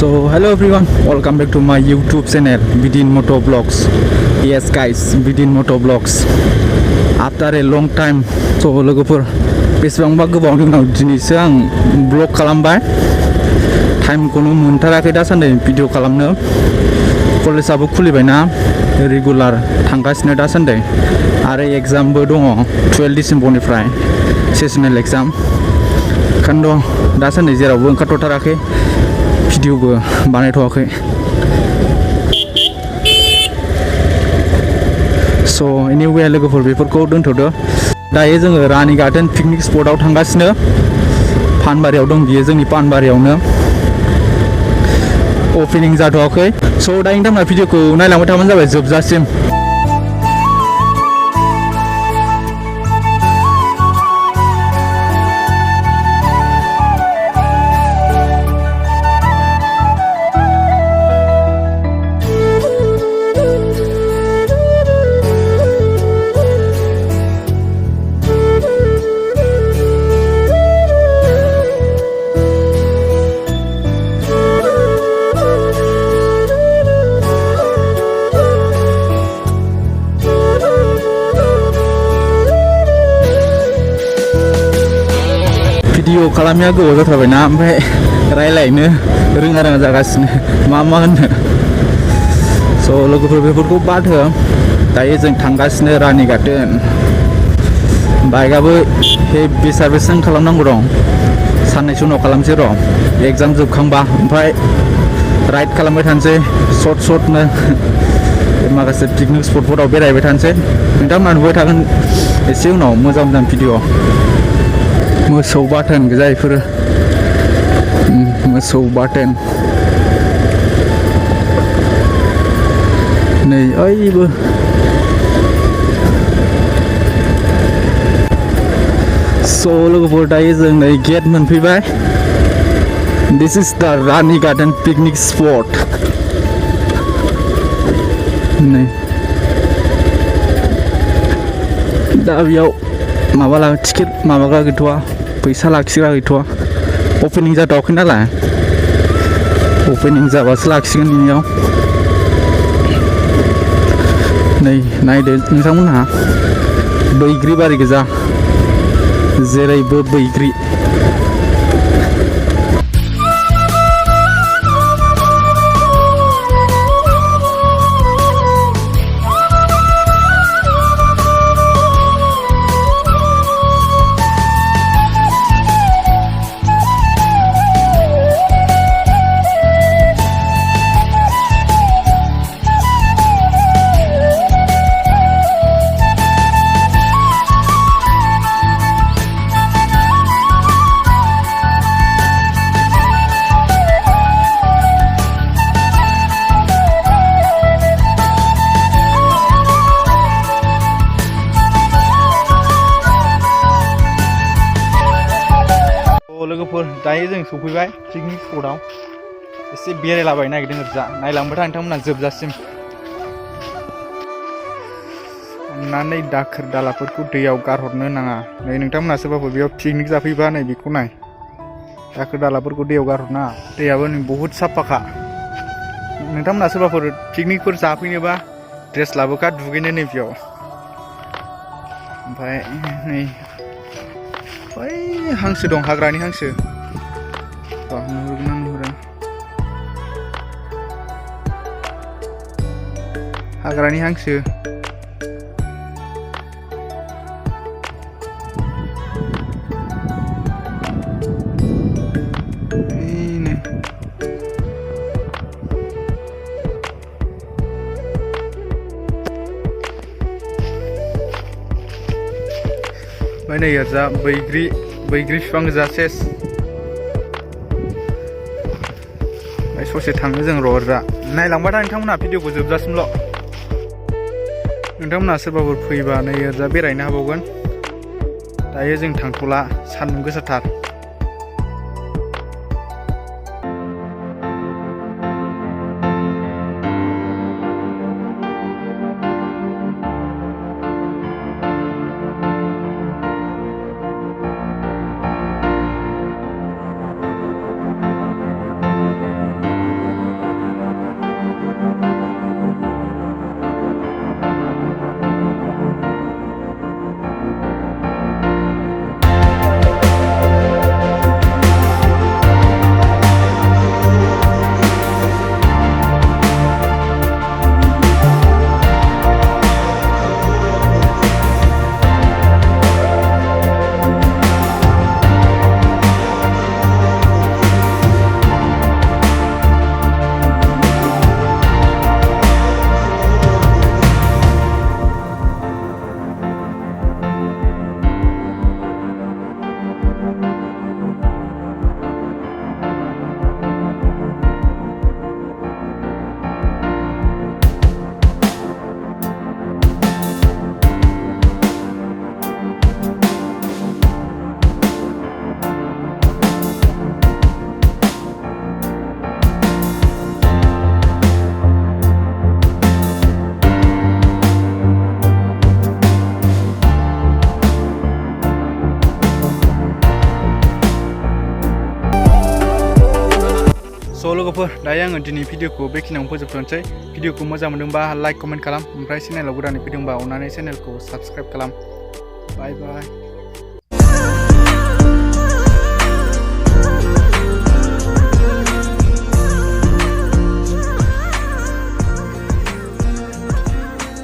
So hello everyone, welcome back to my YouTube channel Bidin Moto Vlogs. Yes guys, Bidin Moto Vlogs. After a long time, so लोगोफोर बेसेबांबा गोबावनि उनाव दिनैसो आं blog खालामबाय. टाइमखौनो मोनथाराखै दासान्दि भिडिअ खालामनो. कलेजाबो खुलिबायना रेगुलार थांगासिनो दासान्दि आरो एग्जामबो दङ 12 डिसेम्बरनिफ्राय सेसनेल एग्जाम. ओंखायनोथ' दासान्दि जेरावबो ओंखारथ'थाराखै, भिडिअबो बानायथ'वाखै. स' एनिवे लोगोफोर बेफोरखौ दोनथ'दो. दायो जोङो रानि गार्डेन पिकनिक स्पटआव थांगासिनो. पानबारियाव दं बियो, जोंनि पानबारियावनो. अपेनिं जाथ'वाखै. स' दायो नोंथांमोना भिडिअखौ नायलांबाय थाबानो जाबाय जोबजासिम. भिडिअ खालामनाया गोबाव जाथारबायना, ओमफ्राय रायलायनो रोङा जागासिनो मा होनो. स' लोगोफोर बेफोरखौ बाद हो. दायो जों थांगासिनो रानि गार्डेन. बाइकआबो हेभि सार्भिसिं खालामनांगौ दं. साननैसो उनाव खालामसै र', एग्जाम जोबखांबा. ओमफ्राय राइड खालामबाय थानोसै सर्टनो माखासे पिकनिक स्पटफोराव बेरायबाय थानोसै. नोंथांमोना नुबाय थागोन एसे उनाव मोजां भिडिअ. मोसौ बाथोन गोजा इफोरो, मोसौ बाथोन. नै ओइबो स' लोगोफोर दायो जों नै गेट मोनफैबाय. This is the Rani garden picnic spot. नै दा बेयाव टिकेट माबाग्रा गैथ'वा, फैसा लाखिग्रा गैथ'वा. अपेनिं जाथ'वाखै नालाय, अपेनिं जाबासो लाखिगोन बेयाव. नै नायदो नोंथांमोनहा, बैग्रि बारि गोजा, जेरैबो बैग्रि. लोगोफोर दायो जों सफैबाय पिकनिक स्पटआव. एसे बेरायलाबायनो नागिरदों ओरजा. नायलांबाय था नोंथांमोना जोबजासिम. अन्नानै दाखोर दालाफोरखौ दैयाव गारहरनो नाङा. नै नोंथांमोना सोरबाफोर बेयाव पिकनिक जाफैबा नै बेखौ नाय, दाखोर दालाफोरखौ दैयाव गारहरनाङा. दैयाबो नै बहुद साफाखा. नोंथांमोना सोरबाफोर पिकनिकफोर जाफैनोबा ड्रेस लाबोखा, दुगैनो नै बेयाव. ओमफ्राय नै बै हांसो दं, हाग्रानि हांसो. नुहुरो हाग्रानि हांसो. ओमफ्राय नै ओरजा बैग्रि बिफां गोजा सेस. ओमफ्राय ससे थाङो जों र' ओरजा. नायलांबाय था नोंथांमोना भिडिअखौ जोबजासिमल'. नोंथांमोना सोरबाफोर फैबा नै ओरजा बेरायनो हाबावगोन. दायो जों थांथ'ला, सान्दुं गोसाथार. लोगोफोर दायो आङो दिनै भिडिअखौ बेखिनियावनो फोजोबथ'नोसै भिडिअखौ मोजां मोनदोंबा लाइक कमेन्ट खालाम ओमफ्राय चेनेलाव गोदानै फैदोंबा अननानै चेनेलखौ साबस्क्राइब खालाम बाय बाय